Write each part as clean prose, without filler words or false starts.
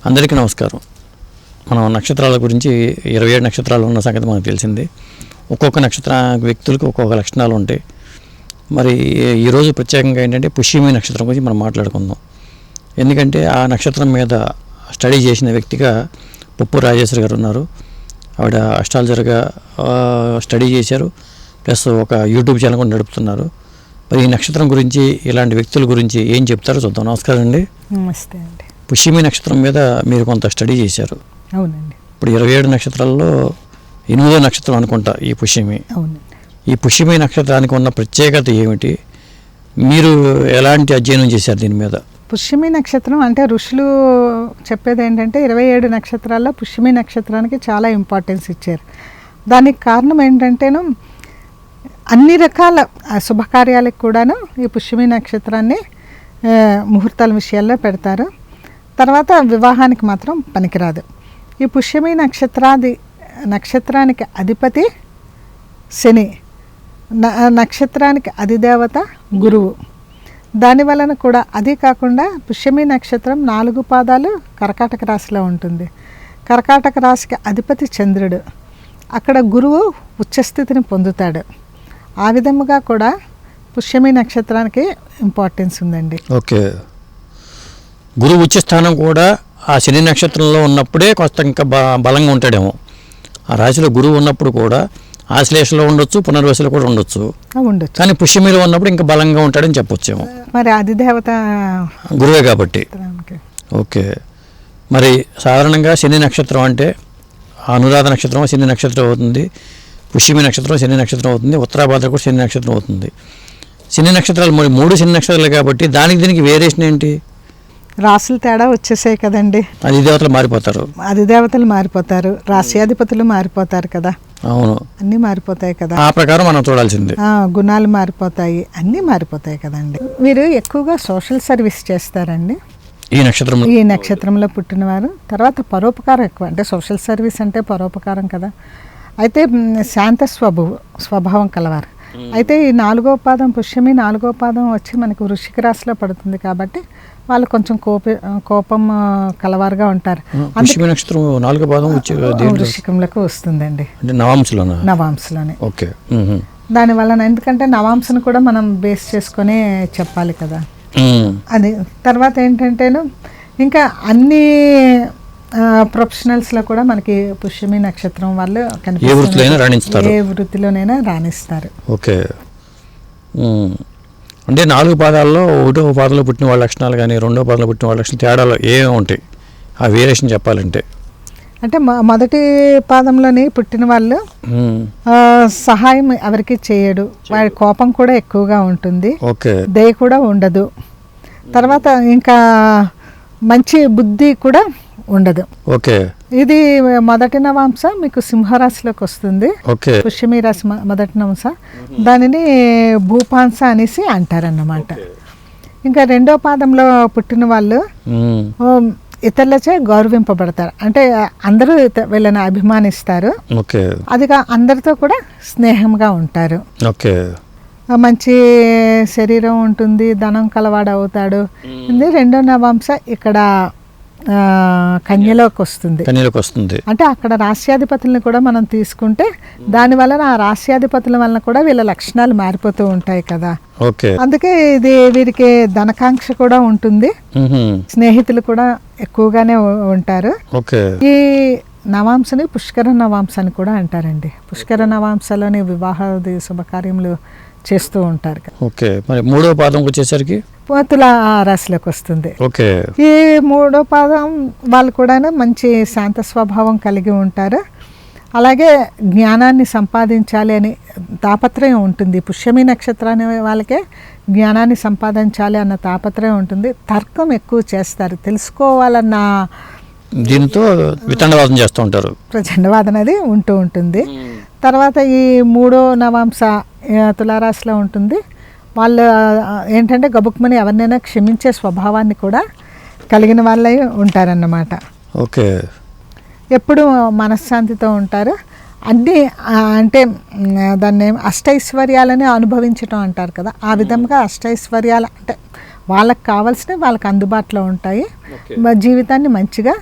అందరికీ నమస్కారం. మనం నక్షత్రాల గురించి 27 నక్షత్రాలు ఉన్న సంగతి మనకు తెలిసింది. ఒక్కొక్క నక్షత్ర వ్యక్తులకు ఒక్కొక్క లక్షణాలు ఉంటాయి. మరి ఈరోజు ప్రత్యేకంగా ఏంటంటే పుష్యమి నక్షత్రం గురించి మనం మాట్లాడుకుందాం. ఎందుకంటే ఆ నక్షత్రం మీద స్టడీ చేసిన వ్యక్తిగా పప్పు రాజేశ్వరి గారు ఉన్నారు. ఆవిడ అస్ట్రాలజర్గా స్టడీ చేశారు, ప్లస్ ఒక యూట్యూబ్ ఛానల్ కూడా నడుపుతున్నారు. మరి ఈ నక్షత్రం గురించి, ఇలాంటి వ్యక్తుల గురించి ఏం చెప్తారో చూద్దాం. నమస్కారం అండి. నమస్తే అండి. పుష్యమి నక్షత్రం మీద మీరు కొంత స్టడీ చేశారు. అవునండి. ఇప్పుడు 27 నక్షత్రాల్లో 8వ నక్షత్రం అనుకుంటా ఈ పుష్యమి. అవునండి. ఈ పుష్యమి నక్షత్రానికి ఉన్న ప్రత్యేకత ఏమిటి? మీరు ఎలాంటి అధ్యయనం చేశారు దీని మీద? పుష్యమి నక్షత్రం అంటే ఋషులు చెప్పేది ఏంటంటే 27 నక్షత్రాల్లో పుష్యమి నక్షత్రానికి చాలా ఇంపార్టెన్స్ ఇచ్చారు. దానికి కారణం ఏంటంటేను అన్ని రకాల శుభకార్యాలకు కూడాను ఈ పుష్యమి నక్షత్రాన్ని ముహూర్తాల విషయాల్లో పెడతారు. తర్వాత వివాహానికి మాత్రం పనికిరాదు. ఈ పుష్యమి నక్షత్రానికి అధిపతి శని, నక్షత్రానికి అధిదేవత గురువు. దానివలన కూడా అది కాకుండా పుష్యమి నక్షత్రం 4 పాదాలు కర్కాటక రాశిలో ఉంటుంది. కర్కాటక రాశికి అధిపతి చంద్రుడు. అక్కడ గురువు ఉచ్చస్థితిని పొందుతాడు. ఆ విధముగా కూడా పుష్యమి నక్షత్రానికి ఇంపార్టెన్స్ ఉందండి. ఓకే. గురువు ఉచ్చ స్థానం కూడా ఆ శని నక్షత్రంలో ఉన్నప్పుడే కొంత ఇంకా బలంగా ఉంటాడేమో. ఆ రాశిలో గురువు ఉన్నప్పుడు కూడా ఆశ్లేషలో ఉండొచ్చు, పునర్వశలో కూడా ఉండొచ్చు. కానీ పుష్యమిలో ఉన్నప్పుడు ఇంకా బలంగా ఉంటాడని చెప్పొచ్చేమో. మరి అధిదేవత గురువే కాబట్టి. ఓకే. మరి సాధారణంగా శని నక్షత్రం అంటే అనురాధ నక్షత్రం శని నక్షత్రం అవుతుంది, పుష్యమి నక్షత్రం శని నక్షత్రం అవుతుంది, ఉత్తరాభాద్ర కూడా శని నక్షత్రం అవుతుంది. శని నక్షత్రాలు మరి 3 శని నక్షత్రాలు కాబట్టి దీనికి వేరియేషన్ ఏంటి? రాసులు తేడా వచ్చేసాయి కదండి. అధిదేవతలు మారిపోతారు, రాశ్యాధిపతులు మారిపోతారు కదా. అవును, అన్నీ మారిపోతాయి కదా. ఆ ప్రకారం మనం చూడాల్సింది. గుణాలు మారిపోతాయి, అన్నీ మారిపోతాయి కదండి. మీరు ఎక్కువగా సోషల్ సర్వీస్ చేస్తారండి ఈ నక్షత్రంలో పుట్టినవారు. తర్వాత పరోపకారం ఎక్కువ, అంటే సోషల్ సర్వీస్ అంటే పరోపకారం కదా. అయితే శాంత స్వభావం కలవారు. అయితే ఈ 4వ పాదం పుష్యమి 4వ పాదం వచ్చి మనకు వృశ్చిక రాశిలో పడుతుంది కాబట్టి వాళ్ళు కొంచెం కోపం కలవారుగా ఉంటారు. వృశ్చికంలోకి వస్తుందండి, నవాంశలోనే. దానివల్ల ఎందుకంటే నవాంశను కూడా మనం బేస్ చేసుకొని చెప్పాలి కదా. అది తర్వాత ఏంటంటేను ఇంకా అన్ని ప్రొఫెషనల్స్లో కూడా మనకి పుష్యమి నక్షత్రం వాళ్ళు కనిపిస్తారు, ఏ వృత్తిలోనైనా రాణిస్తారు. ఓకే. అంటే 4 పాదాల్లో 1వ పాదంలో పుట్టిన వాళ్ళ లక్షణాలు కానీ 2వ పాదంలో పుట్టిన వాళ్ళ లక్షణాలు తేడాలు ఏమేమి ఉంటాయి? ఆ వేరియేషన్ చెప్పాలంటే అంటే మొదటి పాదంలోని పుట్టిన వాళ్ళు సహాయం ఎవరికి చేయడు, వాడి కోపం కూడా ఎక్కువగా ఉంటుంది, దయ కూడా ఉండదు. తర్వాత ఇంకా మంచి బుద్ధి కూడా ఉండదు. ఓకే. ఇది మొదటి నవాంశ మీకు సింహరాశిలోకి వస్తుంది. పుష్యమి రాశి మొదటి నవాంశ, దానిని భూపాంస అనేసి అంటారన్నమాట. ఇంకా 2వ పాదంలో పుట్టిన వాళ్ళు ఇతరులచే గౌరవింపబడతారు, అంటే అందరూ వీళ్ళని అభిమానిస్తారు. అదిగా అందరితో కూడా స్నేహంగా ఉంటారు. మంచి శరీరం ఉంటుంది, ధనం కలవాడు అవుతాడు. ఇది 2వ నవాంశ ఇక్కడ కన్యలోకి వస్తుంది. అంటే అక్కడ రాశ్యాధిపతులను కూడా మనం తీసుకుంటే దాని వలన ఆ రాశ్యాధిపతుల వలన కూడా వీళ్ళ లక్షణాలు మారిపోతూ ఉంటాయి కదా. అందుకే ఇది వీరికి ధనకాంక్ష కూడా ఉంటుంది, స్నేహితులు కూడా ఎక్కువగానే ఉంటారు. ఈ నవాంశని పుష్కర నవాంశ అని కూడా అంటారండి. పుష్కర నవాంశలోని వివాహాది శుభకార్యములు చేస్తూ ఉంటారు. ఓకే. మరి 3వ పాదం వచ్చేసరికి తులా రాశిలోకి వస్తుంది. ఈ 3వ పాదం వాళ్ళు కూడా మంచి శాంత స్వభావం కలిగి ఉంటారు. అలాగే జ్ఞానాన్ని సంపాదించాలి అని తాపత్రయం ఉంటుంది. పుష్యమి నక్షత్రాన్ని వాళ్ళకే జ్ఞానాన్ని సంపాదించాలి అన్న తాపత్రయం ఉంటుంది. తర్కం ఎక్కువ చేస్తారు, తెలుసుకోవాలన్న దీంతో వితండవాదం చేస్తూ ఉంటారు. ప్రచండవాదన అది ఉంటూ ఉంటుంది. తర్వాత ఈ 3వ నవాంశ తులారాశిలో ఉంటుంది. వాళ్ళు ఏంటంటే గబుక్మని ఎవరినైనా క్షమించే స్వభావాన్ని కూడా కలిగిన వాళ్ళై ఉంటారన్నమాట. ఓకే. ఎప్పుడు మనశ్శాంతితో ఉంటారు. అన్నీ అంటే దాన్ని అష్టైశ్వర్యాలని అనుభవించటం అంటారు కదా, ఆ విధంగా అష్టైశ్వర్యాలు అంటే వాళ్ళకి కావాల్సినవి వాళ్ళకి అందుబాటులో ఉంటాయి. జీవితాన్ని మంచిగా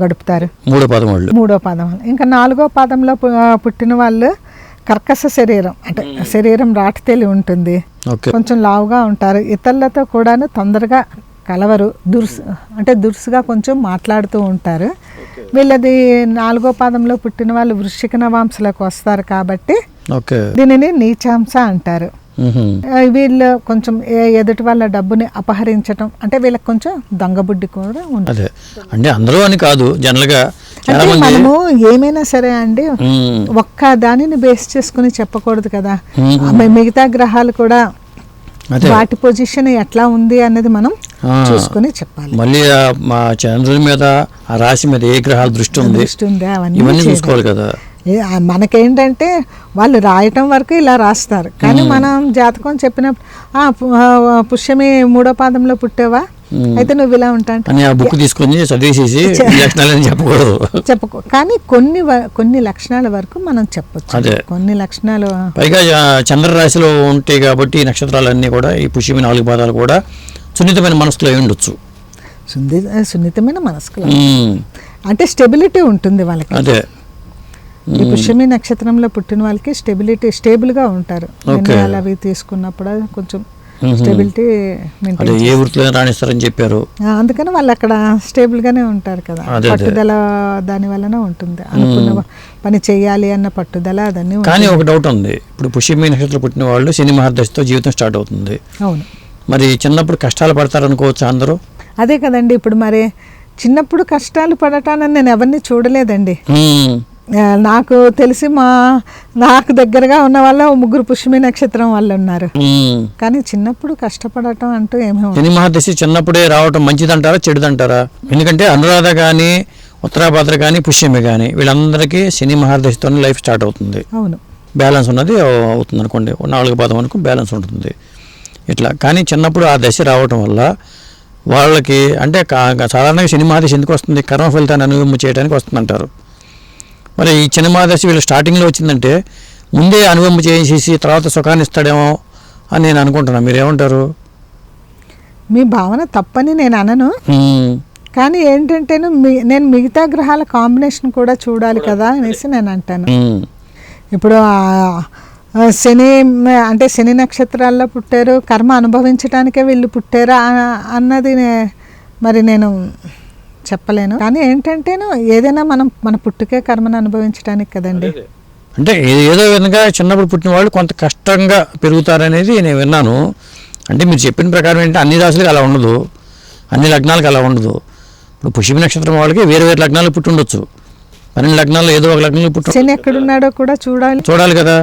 గడుపుతారు. మూడో పాదం వాళ్ళు. మూడో పాదం. ఇంకా 4వ పాదంలో పుట్టిన వాళ్ళు కర్కశ శరీరం, అంటే శరీరం రాటితేలి ఉంటుంది, కొంచెం లావుగా ఉంటారు, ఇతరులతో కూడాను తొందరగా కలవరు, అంటే దురుసుగా కొంచెం మాట్లాడుతూ ఉంటారు. వీళ్ళది 4వ పాదంలో పుట్టిన వాళ్ళు వృశ్చిక నవాంశలోకి వస్తారు కాబట్టి దీనిని నీచాంశ అంటారు. వీళ్ళు కొంచెం ఎదుటి వాళ్ళ డబ్బుని అపహరించడం, అంటే వీళ్ళకి కొంచెం దొంగబుద్ధి కూడా ఉంటుంది. అంటే అందరూ అని కాదు, జనరల్ గా మనము ఏమైనా సరే అండి ఒక్క దానిని బేస్ చేసుకుని చెప్పకూడదు కదా. మిగతా గ్రహాలు కూడా వాటి పొజిషన్ ఎట్లా ఉంది అనేది మనం చూసుకుని చెప్పాలి. మళ్ళీ మా చంద్రుడి మీద ఆ రాశి మీద ఏ గ్రహాల దృష్టి ఉంది అవన్నీ చూసుకోవాలి కదా. మనకేంటంటే వాళ్ళు రాయటం వరకు ఇలా రాస్తారు, కానీ మనం జాతకం చెప్పినప్పుడు పుష్యమి 3వ పాదంలో పుట్టావా, అయితే నువ్వు ఇలా బుక్ తీసుకొని చదివేసేసి చెప్పకూడదు. చెప్పకూడదు, కానీ కొన్ని లక్షణాల వరకు మనం చెప్పొచ్చు. కొన్ని లక్షణాలు పైగా చంద్ర రాశిలో ఉంటాయి కాబట్టి ఈ నక్షత్రాలన్నీ కూడా, ఈ పుష్యమి 4 పాదాలు కూడా సున్నితమైన మనసులో ఉండొచ్చు. సున్నితమైన మనసులో అంటే స్టెబిలిటీ ఉంటుంది వాళ్ళకి. అదే ఈ పుష్యమి నక్షత్రంలో పుట్టిన వాళ్ళకి స్టేబుల్గా ఉంటారు. అవి తీసుకున్నప్పుడు కొంచెం స్టెబిలిటీ ఏ వృత్తిలో రాణిస్తారని చెప్పారు. అందుకని వాళ్ళు అక్కడ స్టేబుల్ గానే ఉంటారు కదా. పట్టుదల దాని వలన ఉంటుంది, అనుకున్న పని చేయాలి అన్న పట్టుదల అదన్నీ. కానీ ఒక డౌట్ ఉంది, ఇప్పుడు పుష్యమి నక్షత్రం పుట్టిన వాళ్ళు శని మహర్దశతో జీవితం స్టార్ట్ అవుతుంది. అవును, మరి చిన్నప్పుడు కష్టాలు పడతారు అనుకోవచ్చు అందరూ. అదే కదండి, ఇప్పుడు మరి చిన్నప్పుడు కష్టాలు పడటానని నేను ఎవరిని చూడలేదండి. నాకు తెలిసి నాకు దగ్గరగా ఉన్న వాళ్ళ 3 పుష్యమి నక్షత్రం వాళ్ళు ఉన్నారు, కానీ చిన్నప్పుడు కష్టపడటం అంటూ ఏమీ. శని మహర్దశ చిన్నప్పుడే రావటం మంచిదంటారా చెడుదంటారా? ఎందుకంటే అనురాధ కానీ ఉత్తరాభద్ర కానీ పుష్యమి కానీ వీళ్ళందరికీ శని మహర్దశతో లైఫ్ స్టార్ట్ అవుతుంది. అవును, బ్యాలెన్స్ ఉన్నది అవుతుంది అనుకోండి, 4వ పాదం వరకు బ్యాలెన్స్ ఉంటుంది ఇట్లా. కానీ చిన్నప్పుడు ఆ దశ రావటం వల్ల వాళ్ళకి, అంటే సాధారణంగా శని మహర్దశ ఎందుకు వస్తుంది, కర్మ ఫలితాన్ని అనుభవం చేయడానికి వస్తుందంటారు. మరి ఈ శని మహర్దశ వీళ్ళు స్టార్టింగ్లో వచ్చిందంటే ముందే అనుభవం చేసేసి తర్వాత సుఖాన్ని ఇస్తాడేమో అని నేను అనుకుంటున్నాను. మీరేమంటారు? మీ భావన తప్పని నేను అనను, కానీ ఏంటంటే నేను మిగతా గ్రహాల కాంబినేషన్ కూడా చూడాలి కదా అనేసి నేను అంటాను. ఇప్పుడు శని నక్షత్రాల్లో పుట్టారు, కర్మ అనుభవించడానికే వీళ్ళు పుట్టారా అన్నది మరి నేను చెప్పలేను. కానీ ఏంటంటే ఏదైనా మన పుట్టుకే కర్మను అనుభవించడానికి కదండి. అంటే ఏదో విధంగా చిన్నప్పుడు పుట్టిన వాళ్ళు కొంత కష్టంగా పెరుగుతారనేది నేను విన్నాను. అంటే మీరు చెప్పిన ప్రకారం ఏంటంటే అన్ని రాశులకు అలా ఉండదు, అన్ని లగ్నాలకు అలా ఉండదు. ఇప్పుడు పుష్యమి నక్షత్రం వాళ్ళకి వేరే వేరే లగ్నాలు పుట్టి ఉండొచ్చు, 12 లగ్నాల్లో ఏదో ఒక లగ్నంలో పుట్టి. శని ఎక్కడున్నాడో కూడా చూడాలి కదా.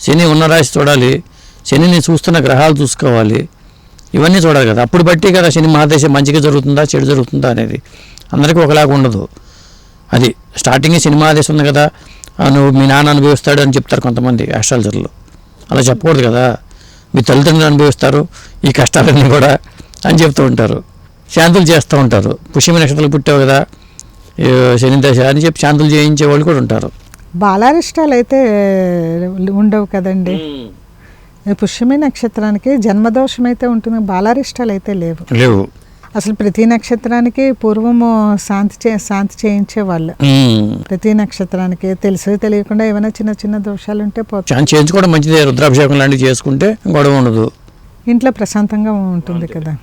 శని ఉన్న రాశి చూడాలి, శనిని చూస్తున్న గ్రహాలు చూసుకోవాలి, ఇవన్నీ చూడాలి కదా. అప్పుడు బట్టి కదా శని మహర్దశ మంచిగా జరుగుతుందా చెడు జరుగుతుందా అనేది. అందరికీ ఒకలాగా ఉండదు. అది స్టార్టింగ్ శని మహర్దశ ఉంది కదా, నువ్వు మీ నాన్న అనుభవిస్తాడు అని చెప్తారు కొంతమంది ఆస్ట్రాలజర్లు. అలా చెప్పకూడదు కదా. మీ తల్లిదండ్రులు అనుభవిస్తారు ఈ కష్టాలన్నీ కూడా అని చెప్తూ ఉంటారు, శాంతులు చేస్తూ ఉంటారు. పుష్యమి నక్షత్రాలు పుట్టావు కదా శని దశ అని చెప్పి శాంతులు చేయించే వాళ్ళు కూడా ఉంటారు. బాలారిష్టాలు అయితే ఉండవు కదండి. పుష్యమి నక్షత్రానికి జన్మదోషం అయితే ఉంటుంది, బాలారిష్టాలు అయితే లేవు. అసలు ప్రతి నక్షత్రానికి పూర్వము శాంతి చేయించేవాళ్ళు. ప్రతి నక్షత్రానికి తెలిసి తెలియకుండా ఏమైనా చిన్న చిన్న దోషాలు ఉంటే పోతాయి, చేయించుకోవడం మంచిదే. రుద్రాభిషేకం లాంటివి చేసుకుంటే గొడవ ఉండదు, ఇంట్లో ప్రశాంతంగా ఉంటుంది కదా.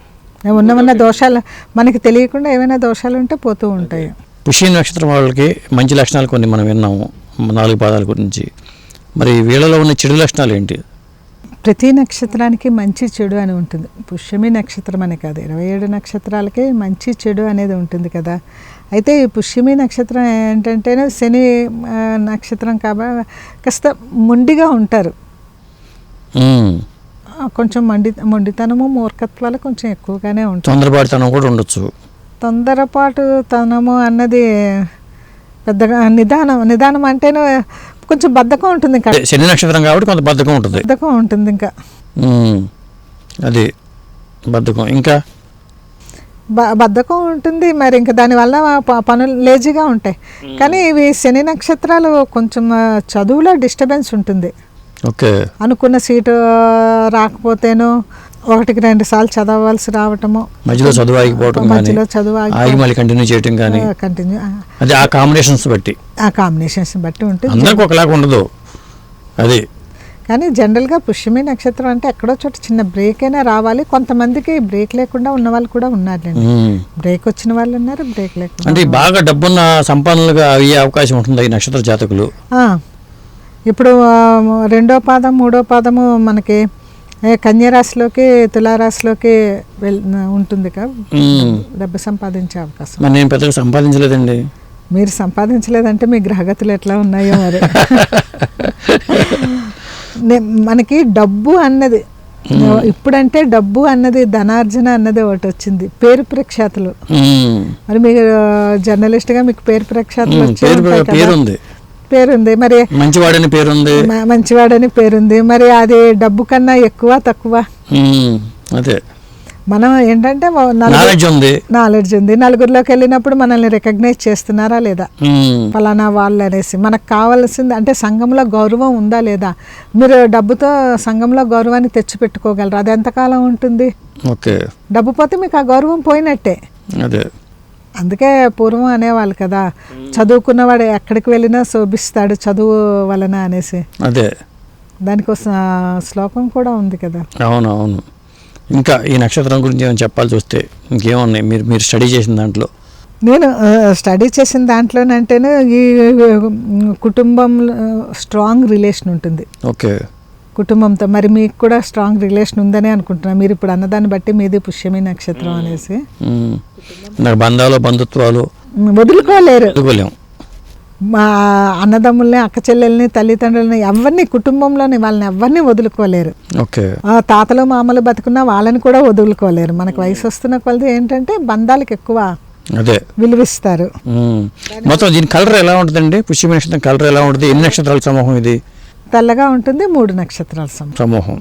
ఉన్న దోషాలు మనకి తెలియకుండా ఏమైనా దోషాలు ఉంటే పోతూ ఉంటాయి. పుష్యమి నక్షత్రం వాళ్ళకి మంచి లక్షణాలు కొన్ని మనం విన్నాము 4 పాదాల గురించి. మరి వీళ్ళలో ఉన్న చెడు లక్షణాలు ఏంటి? ప్రతి నక్షత్రానికి మంచి చెడు అని ఉంటుంది. పుష్యమి నక్షత్రం అని కాదు, 27 నక్షత్రాలకి మంచి చెడు అనేది ఉంటుంది కదా. అయితే ఈ పుష్యమి నక్షత్రం ఏంటంటే శని నక్షత్రం కాబట్టి కాస్త మొండిగా ఉంటారు, కొంచెం మొండితనము మూర్ఖత్వాలు కొంచెం ఎక్కువగానే ఉంటుంది. తొందరపాటుతనం కూడా ఉండొచ్చు. తొందరపాటుతనము అన్నది పెద్దగా నిదానం అంటేనే కొంచెం బద్ధకం ఉంటుంది. ఇంకా శని నక్షత్రం కాబట్టి కొంత బద్ధకం ఉంటుంది ఇంకా అది బద్ధకం ఇంకా బద్ధకం ఉంటుంది. మరి ఇంకా దానివల్ల పనులు లేజీగా ఉంటాయి. కానీ ఇవి శని నక్షత్రాలు కొంచెం చదువులో డిస్టర్బెన్స్ ఉంటుంది. ఓకే, అనుకున్న సీటు రాకపోతేనో ఒకటికి 2 సార్లు చదవాల్సి రావటము, మధ్యలో చదువు ఆగిపోవటం, మధ్యలో చదువు ఆగి మళ్ళీ కంటిన్యూ చేయటం కానీ, కంటిన్యూ అది ఆ కాంబినేషన్స్ బట్టి ఉంటుంది. అందరికి ఒకలాగా ఉండదు అది. కానీ జనరల్గా పుష్యమి నక్షత్రం అంటే ఎక్కడో చోట చిన్న బ్రేక్ అయినా రావాలి. కొంతమందికి బ్రేక్ లేకుండా ఉన్న వాళ్ళు కూడా ఉన్నారండి. బ్రేక్ వచ్చిన వాళ్ళు ఉన్నారు, బ్రేక్ లేకుండా. అంటే బాగా డబ్బున్న సంపన్నులుగా అయ్యే అవకాశం ఉంటుంది ఈ నక్షత్ర జాతకులు. ఇప్పుడు 2వ పాదం 3వ పాదము మనకి కన్యరాశిలోకి తులారాశిలోకి ఉంటుంది కదా, డబ్బు సంపాదించే అవకాశం. మరి నేను పెద్దగా సంపాదించలేదండి. మీరు సంపాదించలేదంటే మీ గ్రహగతులు ఎట్లా ఉన్నాయో మరి. మనకి డబ్బు అన్నది ఇప్పుడంటే డబ్బు అన్నది ధనార్జన అన్నది ఒకటి వచ్చింది, పేరు ప్రఖ్యాతులు. మరి మీరు జర్నలిస్ట్గా మీకు పేరు ప్రఖ్యాతులు పేరుంది, మరి మంచివాడని పేరుంది. మరి అది డబ్బు కన్నా ఎక్కువ తక్కువ? అదే మనం ఏంటంటే నాలెడ్జ్ ఉంది, నలుగురిలోకి వెళ్ళినప్పుడు మనల్ని రికగ్నైజ్ చేస్తున్నారా లేదా, ఫలానా వాళ్ళు అనేసి. మనకు కావాల్సింది అంటే సంఘంలో గౌరవం ఉందా లేదా. మీరు డబ్బుతో సంఘంలో గౌరవాన్ని తెచ్చిపెట్టుకోగలరు, అది ఎంతకాలం ఉంటుంది? డబ్బు పోతే మీకు ఆ గౌరవం పోయినట్టే. అందుకే పూర్వం అనేవాళ్ళు కదా, చదువుకున్నవాడు ఎక్కడికి వెళ్ళినా శోభిస్తాడు చదువు వలన అనేసి. దానికోసం శ్లోకం కూడా ఉంది కదా. అవునవును. ఇంకా ఈ నక్షత్రం గురించి ఏమైనా చెప్పాల్సి వస్తే ఇంకేమున్నాయి మీరు స్టడీ చేసిన దాంట్లో? నేను స్టడీ చేసిన దాంట్లోనంటేనే ఈ కుటుంబంలో స్ట్రాంగ్ రిలేషన్ ఉంటుంది. కుటుంబంతో. మరి మీకు కూడా స్ట్రాంగ్ రిలేషన్ ఉందని అనుకుంటున్నాను. మీరు ఇప్పుడు అన్నదాన్ని బట్టి మీది పుష్యమి నక్షత్రం అనేసి. బంధాలు బంధుత్వాలు వదులుకోలేరు. మా అన్నదమ్ముల్ని, అక్క చెల్లెల్ని, తల్లిదండ్రులని ఎవరిని, కుటుంబంలోని వాళ్ళని ఎవరిని వదులుకోలేరు. తాతలు మామలు బతుకున్నా వాళ్ళని కూడా వదులుకోలేరు. మనకు వయసు వస్తున్న కొలది ఏంటంటే బంధాలకు ఎక్కువ విలువిస్తారు. మొత్తం దీని కలర్ ఎలా ఉంటుందండి? పుష్యమి నక్షత్రం కలర్ ఎలా ఉంటుంది? ఎన్ని నక్షత్రాల సమూహం ఇది? తెల్లగా ఉంటుంది, 3 నక్షత్రాల సమూహం.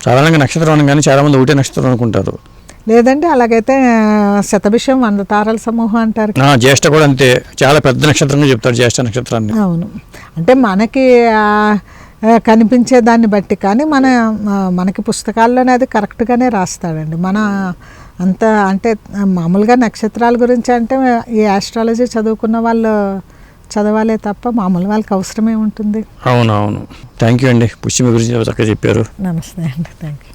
సాధారణంగా నక్షత్రం అనగానే చాలా మంది ఒకటే నక్షత్రం అనుకుంటారు. లేదండి, అలాగైతే శతభిషం 100 తారల సమూహం అంటారు. జ్యేష్ఠ కూడా అంతే, చాలా పెద్ద నక్షత్రంగా చెప్తారు జ్యేష్ఠ నక్షత్రాన్ని. అవును, అంటే మనకి కనిపించే దాన్ని బట్టి. కానీ మనకి పుస్తకాల్లోనే అది కరెక్ట్గానే రాస్తాడండి. మన అంత అంటే మామూలుగా నక్షత్రాల గురించి అంటే ఈ ఆస్ట్రాలజీ చదువుకున్న వాళ్ళు చదవాలే తప్ప మామూలు వాళ్ళకి అవసరమే ఉంటుంది. అవునవును. థ్యాంక్ యూ అండి, పుష్యమి గురించి చక్కగా చెప్పారు. నమస్తే అండి, థ్యాంక్ యూ.